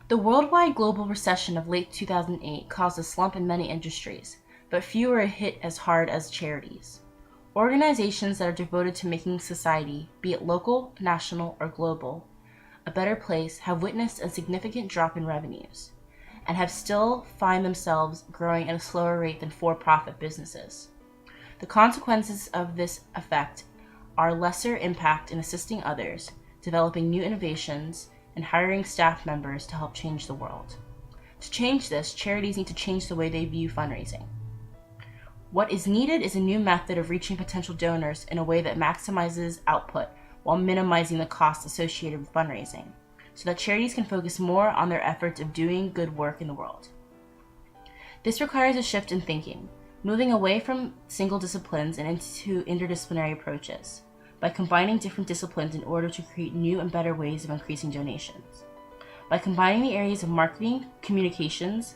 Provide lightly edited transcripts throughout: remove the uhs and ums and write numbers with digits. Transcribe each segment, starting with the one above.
The worldwide global recession of late 2008 caused a slump in many industries, but few were hit as hard as charities. Organizations that are devoted to making society, be it local, national, or global, a better place have witnessed a significant drop in revenues, and have still find themselves growing at a slower rate than for-profit businesses. The consequences of this effect are lesser impact in assisting others, developing new innovations, and hiring staff members to help change the world. To change this, charities need to change the way they view fundraising. What is needed is a new method of reaching potential donors in a way that maximizes output while minimizing the costs associated with fundraising, so that charities can focus more on their efforts of doing good work in the world. This requires a shift in thinking, moving away from single disciplines and into interdisciplinary approaches, by combining different disciplines in order to create new and better ways of increasing donations. By combining the areas of marketing, communications,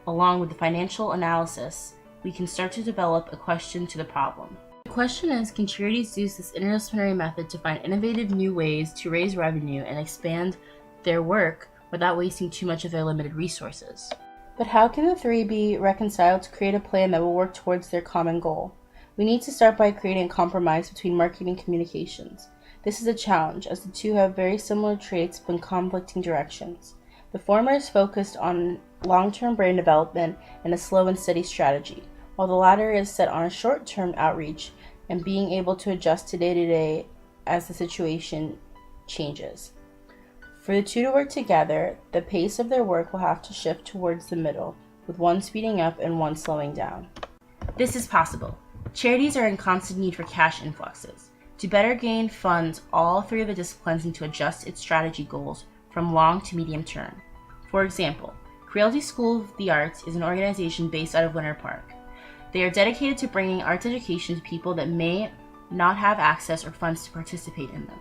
along with the financial analysis, we can start to develop a question to the problem. The question is, can charities use this interdisciplinary method to find innovative new ways to raise revenue and expand their work without wasting too much of their limited resources? But how can the three be reconciled to create a plan that will work towards their common goal? We need to start by creating a compromise between marketing and communications. This is a challenge, as the two have very similar traits but in conflicting directions. The former is focused on long-term brand development and a slow and steady strategy, while the latter is set on a short-term outreach and being able to adjust to day-to-day as the situation changes. For the two to work together, the pace of their work will have to shift towards the middle, with one speeding up and one slowing down. This is possible. Charities are in constant need for cash influxes. To better gain funds, all three of the disciplines need to adjust its strategy goals from long to medium term. For example, Creality School of the Arts is an organization based out of Winter Park. They are dedicated to bringing arts education to people that may not have access or funds to participate in them.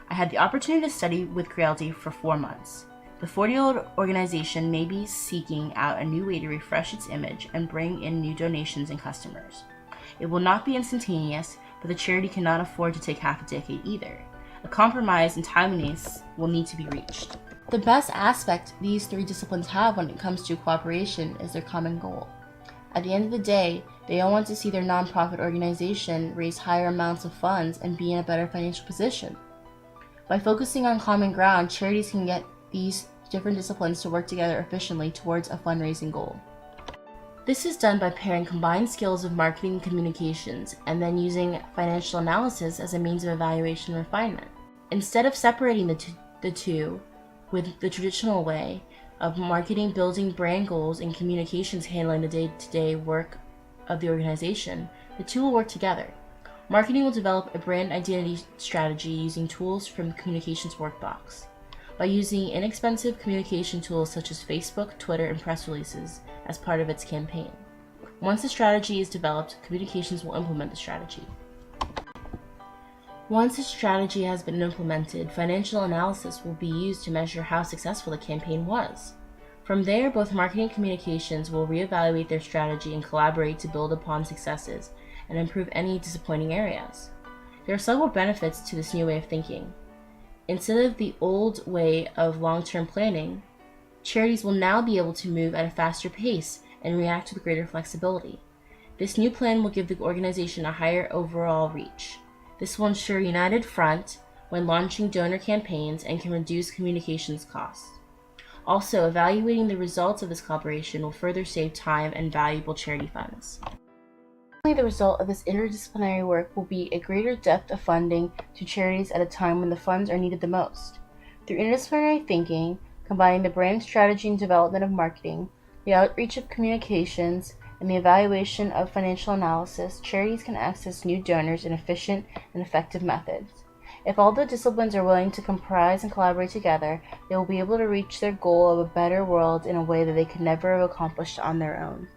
I had the opportunity to study with Creality for 4 months. The 40-year-old organization may be seeking out a new way to refresh its image and bring in new donations and customers. It will not be instantaneous, but the charity cannot afford to take half a decade either. A compromise in timeliness will need to be reached. The best aspect these three disciplines have when it comes to cooperation is their common goal. At the end of the day, they all want to see their nonprofit organization raise higher amounts of funds and be in a better financial position. By focusing on common ground, charities can get these different disciplines to work together efficiently towards a fundraising goal. This is done by pairing combined skills of marketing and communications, and then using financial analysis as a means of evaluation and refinement. Instead of separating the two with the traditional way of marketing building brand goals and communications handling the day-to-day work of the organization, the two will work together. Marketing will develop a brand identity strategy using tools from the communications workbox. By using inexpensive communication tools such as Facebook, Twitter, and press releases as part of its campaign. Once the strategy is developed, communications will implement the strategy. Once a strategy has been implemented, financial analysis will be used to measure how successful the campaign was. From there, both marketing and communications will reevaluate their strategy and collaborate to build upon successes and improve any disappointing areas. There are several benefits to this new way of thinking. Instead of the old way of long-term planning, charities will now be able to move at a faster pace and react with greater flexibility. This new plan will give the organization a higher overall reach. This will ensure a united front when launching donor campaigns and can reduce communications costs. Also, evaluating the results of this collaboration will further save time and valuable charity funds. The result of this interdisciplinary work will be a greater depth of funding to charities at a time when the funds are needed the most. Through interdisciplinary thinking, combining the brand strategy and development of marketing, the outreach of communications, and the evaluation of financial analysis, charities can access new donors in efficient and effective methods. If all the disciplines are willing to comprise and collaborate together, they will be able to reach their goal of a better world in a way that they could never have accomplished on their own.